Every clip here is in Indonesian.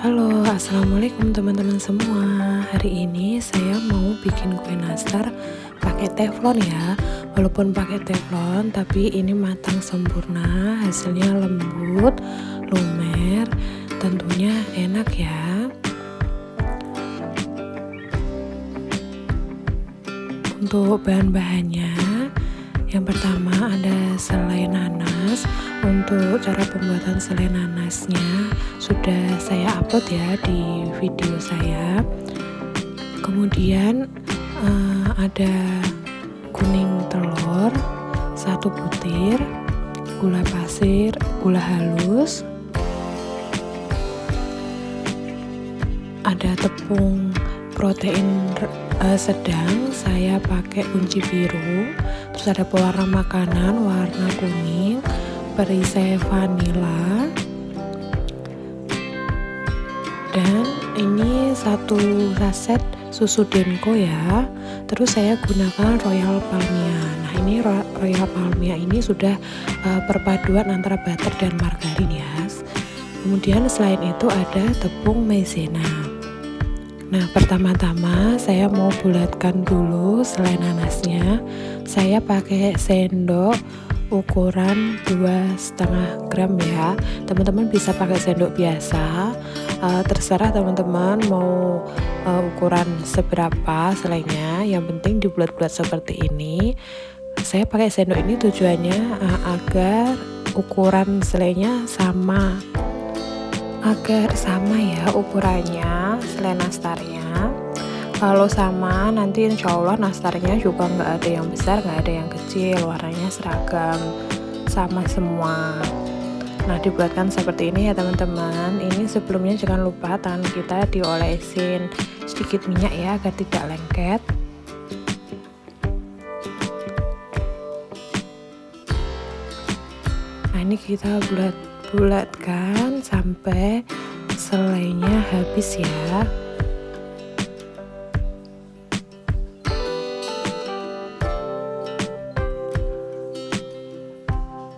Halo, assalamualaikum teman-teman semua. Hari ini saya mau bikin kue nastar pakai teflon ya. Walaupun pakai teflon, tapi ini matang sempurna, hasilnya lembut, lumer, tentunya enak ya. Untuk bahan-bahannya, yang pertama ada selai nanas. Untuk cara pembuatan selai nanasnya sudah saya upload ya di video saya. Kemudian ada kuning telur 1 butir, gula pasir, gula halus, ada tepung protein sedang, saya pakai kunci biru, terus ada pewarna makanan warna kuning, perisai vanila, dan ini 1 saset susu Denko ya. Terus saya gunakan Royal Palmia. Nah, ini Royal Palmia ini sudah perpaduan antara butter dan margarin ya. Kemudian selain itu ada tepung maizena. Nah, pertama-tama saya mau bulatkan dulu selai nanasnya. Saya pakai sendok ukuran 2,5 gram ya. Teman-teman bisa pakai sendok biasa, terserah teman-teman mau ukuran seberapa selainya, yang penting dibulat-bulat seperti ini. Saya pakai sendok ini tujuannya agar ukuran selainya sama, agar sama ya ukurannya selai nastarnya. Kalau sama nanti insya Allah nastarnya juga nggak ada yang besar, nggak ada yang kecil, warnanya seragam, sama semua. Nah, dibuatkan seperti ini ya teman-teman. Ini sebelumnya jangan lupa tangan kita diolesin sedikit minyak ya agar tidak lengket. Nah, ini kita bulat-bulatkan sampai selainya habis ya.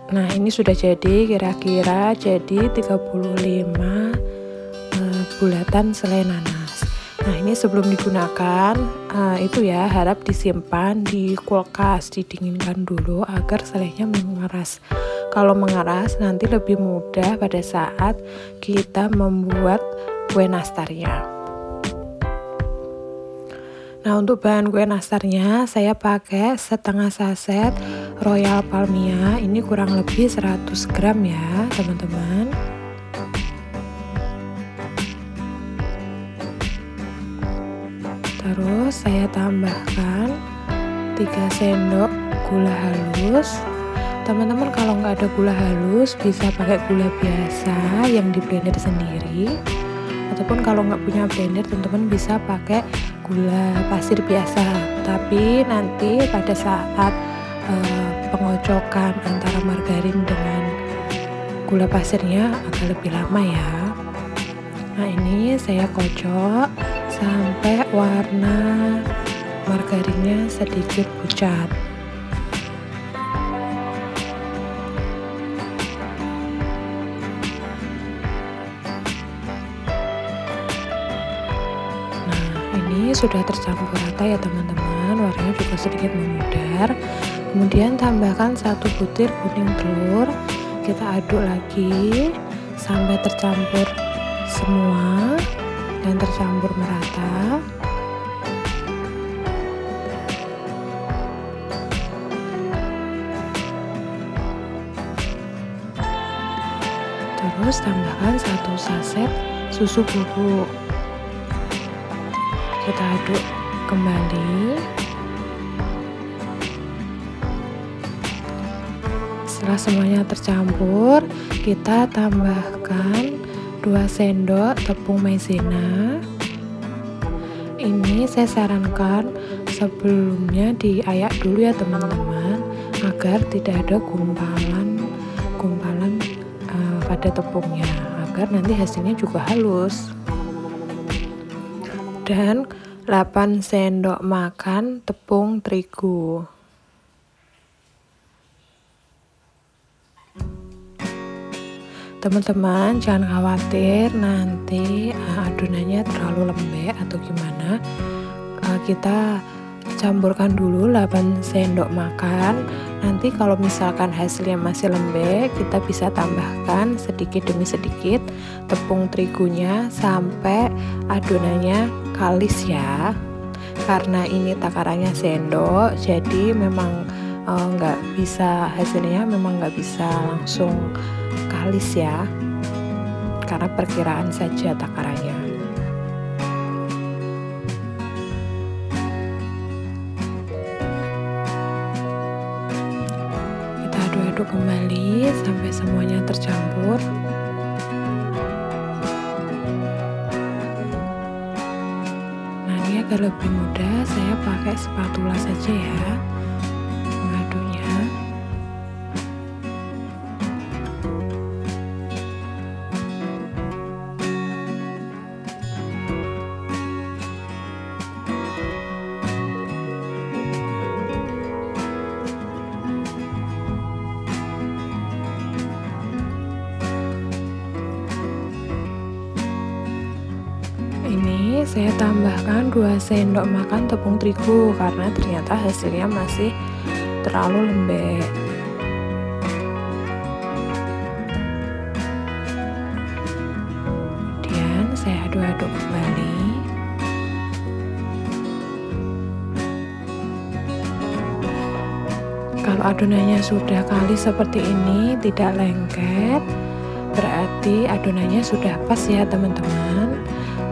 Nah, ini sudah jadi, kira-kira jadi 35 bulatan selai nanas. Nah, ini sebelum digunakan itu ya, harap disimpan di kulkas, didinginkan dulu agar selainya mengeras. Kalau mengeras nanti lebih mudah pada saat kita membuat kue nastarnya. Nah, untuk bahan kue nastarnya saya pakai setengah saset Royal Palmia. Ini kurang lebih 100 gram ya teman-teman. Terus saya tambahkan 3 sendok gula halus. Teman-teman kalau nggak ada gula halus bisa pakai gula biasa yang di blender sendiri, ataupun kalau nggak punya blender teman-teman bisa pakai gula pasir biasa. Tapi nanti pada saat pengocokan antara margarin dengan gula pasirnya agak lebih lama ya. Nah, ini saya kocok sampai warna margarinnya sedikit pucat. Ini sudah tercampur rata ya teman-teman, warnanya juga sedikit memudar. Kemudian tambahkan 1 butir kuning telur, kita aduk lagi sampai tercampur semua dan tercampur merata. Terus tambahkan 1 saset susu bubuk, kita aduk kembali. Setelah semuanya tercampur, kita tambahkan 2 sendok tepung maizena. Ini saya sarankan sebelumnya diayak dulu ya teman-teman, agar tidak ada gumpalan pada tepungnya, agar nanti hasilnya juga halus. Dan 8 sendok makan tepung terigu. teman-teman jangan khawatir nanti adonannya terlalu lembek atau gimana. Kita campurkan dulu 8 sendok makan. Nanti kalau misalkan hasilnya masih lembek, kita bisa tambahkan sedikit demi sedikit tepung terigunya sampai adonannya kalis ya. Karena ini takarannya sendok, jadi memang nggak bisa, hasilnya memang nggak bisa langsung kalis ya, karena perkiraan saja takarannya. Kita aduk-aduk kembali sampai semuanya tercampur. Nah, ini agar lebih mudah saya pakai spatula saja ya mengaduknya. Ini saya tambahkan 2 sendok makan tepung terigu karena ternyata hasilnya masih terlalu lembek. Kemudian saya aduk-aduk kembali. Kalau adonannya sudah kalis seperti ini, tidak lengket, berarti adonannya sudah pas ya teman-teman.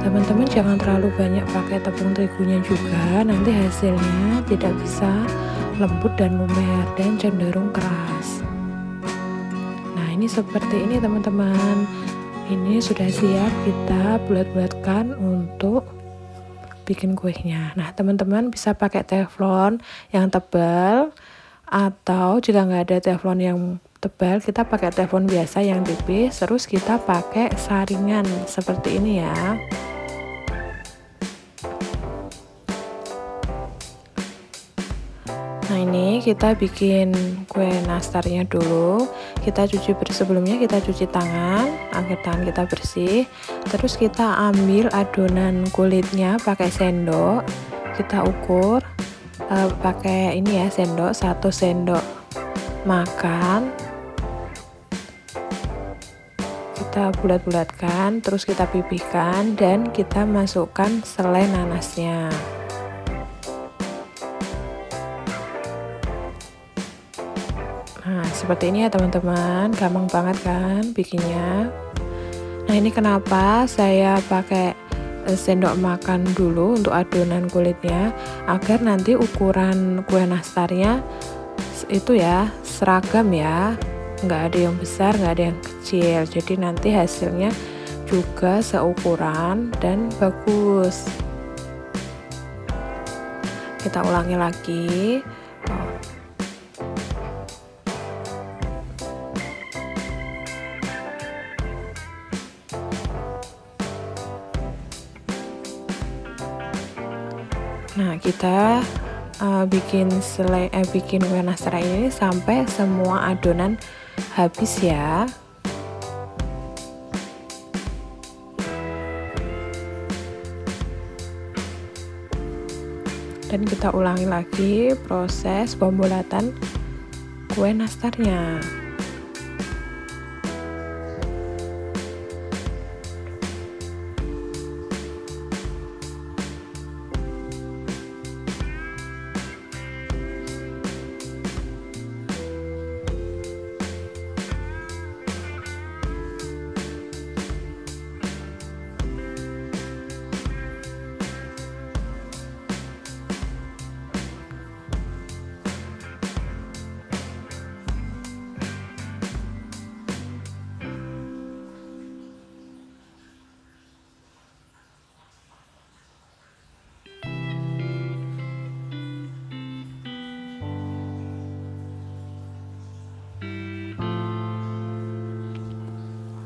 Teman-teman jangan terlalu banyak pakai tepung terigunya juga, nanti hasilnya tidak bisa lembut dan lumer dan cenderung keras. Nah, ini seperti ini teman-teman. Ini sudah siap kita bulat-bulatkan untuk bikin kuenya. Nah, teman-teman bisa pakai teflon yang tebal, atau jika nggak ada teflon yang tebal, kita pakai teflon biasa yang tipis, terus kita pakai saringan seperti ini ya. Nah, ini kita bikin kue nastarnya dulu. Kita cuci sebelumnya kita cuci tangan agar tangan kita bersih. Terus kita ambil adonan kulitnya pakai sendok. Kita ukur pakai ini ya, sendok, 1 sendok makan. Kita bulat-bulatkan, terus kita pipihkan dan kita masukkan selai nanasnya. Nah, seperti ini ya teman-teman, gampang banget kan bikinnya. Nah, ini kenapa saya pakai sendok makan dulu untuk adonan kulitnya, agar nanti ukuran kue nastarnya itu ya seragam ya, nggak ada yang besar, nggak ada yang kecil, jadi nanti hasilnya juga seukuran dan bagus. Kita ulangi lagi. Nah, kita bikin kue nastar ini sampai semua adonan habis ya. Dan kita ulangi lagi proses pembulatan kue nastarnya.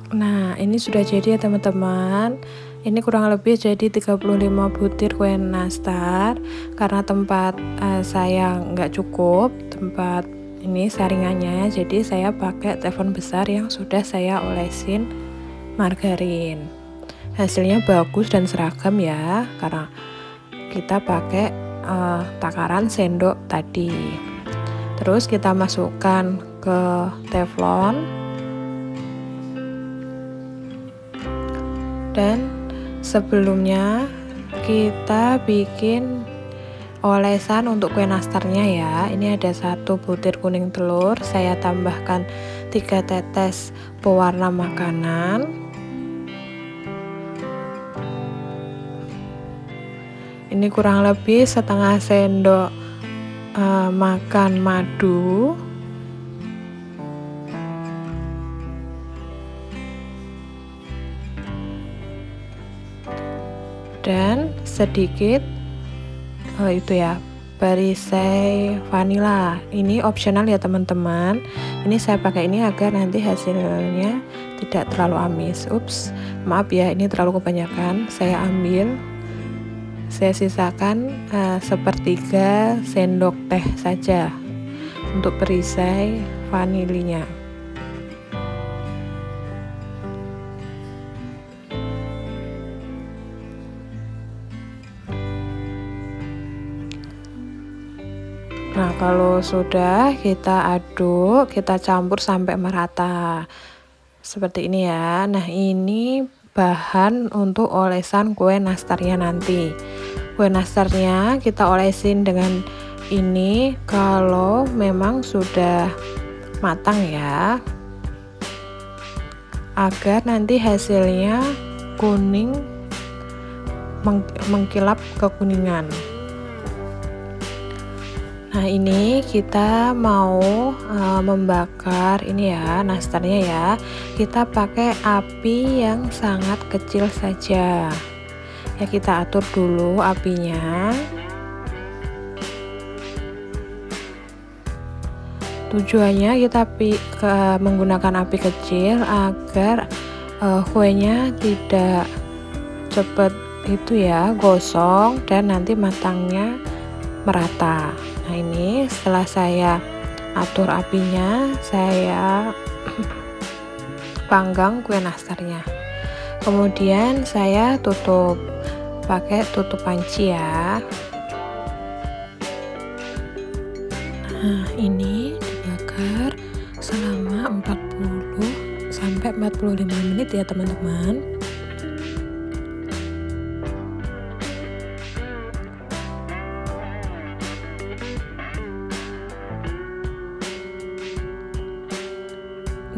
Nah, ini sudah jadi ya teman-teman. Ini kurang lebih jadi 35 butir kue nastar. Karena tempat saya nggak cukup tempat ini saringannya, jadi saya pakai teflon besar yang sudah saya olesin margarin. Hasilnya bagus dan seragam ya, karena kita pakai takaran sendok tadi. Terus kita masukkan ke teflon dan sebelumnya kita bikin olesan untuk kue nastarnya ya. Ini ada 1 butir kuning telur, saya tambahkan 3 tetes pewarna makanan, ini kurang lebih setengah sendok makan madu, dan sedikit itu ya, perisai vanila. Ini opsional ya teman-teman. Ini saya pakai ini agar nanti hasilnya tidak terlalu amis. Ups, maaf ya, ini terlalu kebanyakan. Saya ambil, saya sisakan sepertiga sendok teh saja untuk perisai vanilinya. Nah, kalau sudah kita aduk, kita campur sampai merata seperti ini ya. Nah, ini bahan untuk olesan kue nastarnya nanti. Kue nastarnya kita olesin dengan ini kalau memang sudah matang ya, agar nanti hasilnya kuning, mengkilap kekuningan. Nah, ini kita mau membakar ini ya, nastarnya ya. Kita pakai api yang sangat kecil saja. Ya, kita atur dulu apinya. Tujuannya kita menggunakan api kecil agar kuenya tidak cepat itu ya, gosong dan nanti matangnya merata. Nah, ini setelah saya atur apinya, saya panggang kue nastarnya. Kemudian saya tutup pakai tutup panci ya. Nah, ini dibakar selama 40 sampai 45 menit ya teman-teman.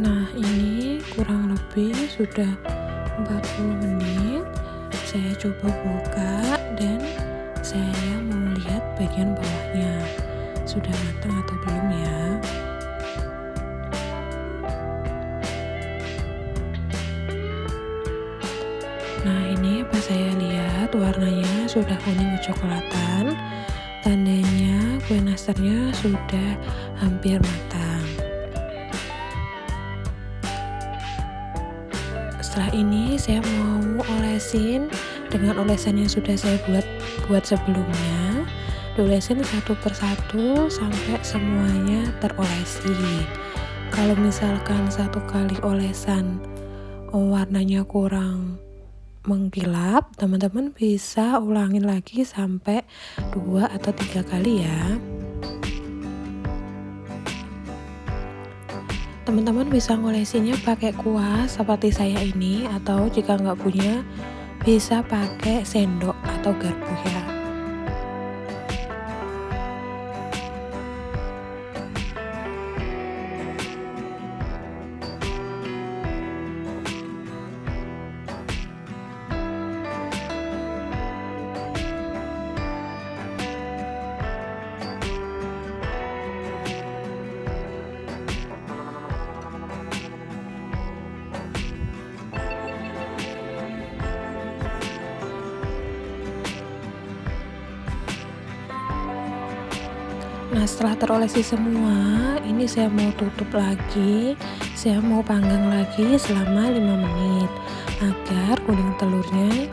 Nah, ini kurang lebih sudah 40 menit. Saya coba buka dan saya mau lihat bagian bawahnya sudah matang atau belum ya. Nah, ini pas saya lihat warnanya sudah kuning kecoklatan, tandanya kue nastarnya sudah hampir matang. Setelah ini saya mau olesin dengan olesan yang sudah saya buat sebelumnya. Diolesin satu persatu sampai semuanya terolesi. Kalau misalkan satu kali olesan warnanya kurang mengkilap, teman-teman bisa ulangin lagi sampai 2 atau 3 kali ya. Teman-teman bisa ngolesinya pakai kuas seperti saya ini, atau jika nggak punya bisa pakai sendok atau garpu ya. Nah, setelah terolesi semua, ini saya mau tutup lagi, saya mau panggang lagi selama 5 menit agar kuning telurnya,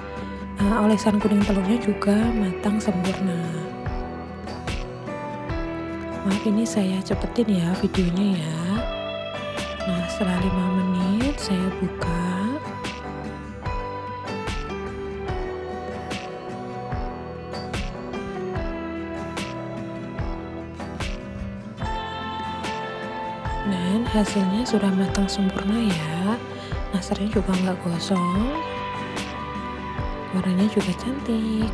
olesan kuning telurnya juga matang sempurna. Maaf ini saya cepetin ya videonya ya. Nah setelah 5 menit saya buka. Dan hasilnya sudah matang sempurna ya. Nastarnya juga nggak gosong, warnanya juga cantik.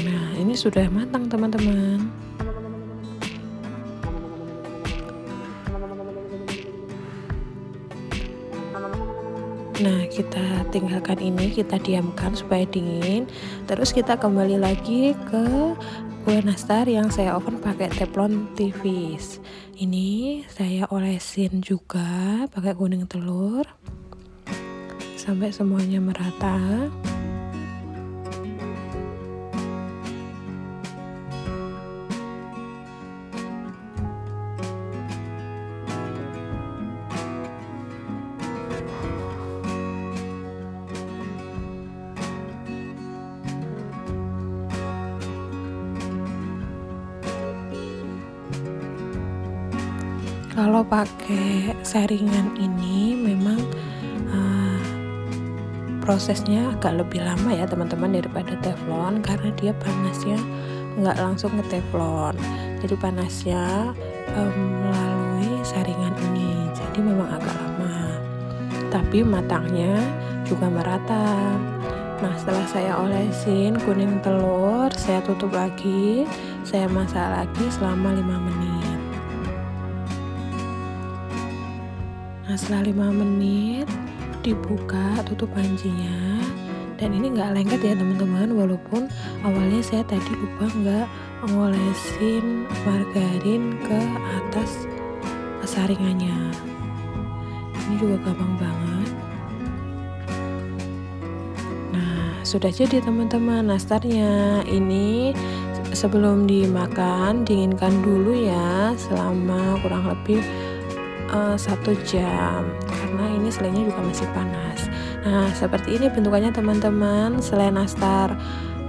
Nah ini sudah matang teman-teman. Nah kita tinggalkan ini, kita diamkan supaya dingin. Terus kita kembali lagi ke kue nastar yang saya oven pakai teflon tipis. Ini saya olesin juga pakai kuning telur sampai semuanya merata. Kalau pakai saringan ini memang prosesnya agak lebih lama ya teman-teman daripada teflon, karena dia panasnya nggak langsung ke teflon, jadi panasnya melalui saringan ini, jadi memang agak lama, tapi matangnya juga merata. Nah setelah saya olesin kuning telur, saya tutup lagi, saya masak lagi selama 5 menit. Nah setelah 5 menit dibuka tutup pancinya, dan ini nggak lengket ya teman-teman, walaupun awalnya saya tadi lupa nggak ngolesin margarin ke atas saringannya. Ini juga gampang banget. Nah sudah jadi teman-teman nastarnya. Ini sebelum dimakan dinginkan dulu ya selama kurang lebih 1 jam, karena ini selainya juga masih panas. Nah seperti ini bentukannya teman-teman, selai nastar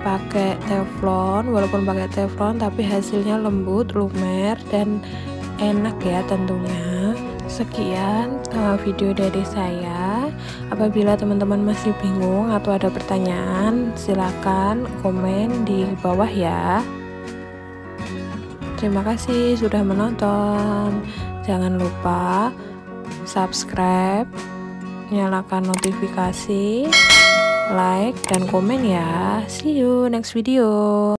pakai teflon. Walaupun pakai teflon tapi hasilnya lembut, lumer, dan enak ya tentunya. Sekian video dari saya. Apabila teman-teman masih bingung atau ada pertanyaan, silakan komen di bawah ya. Terima kasih sudah menonton. Jangan lupa subscribe, nyalakan notifikasi, like, dan komen ya. See you next video.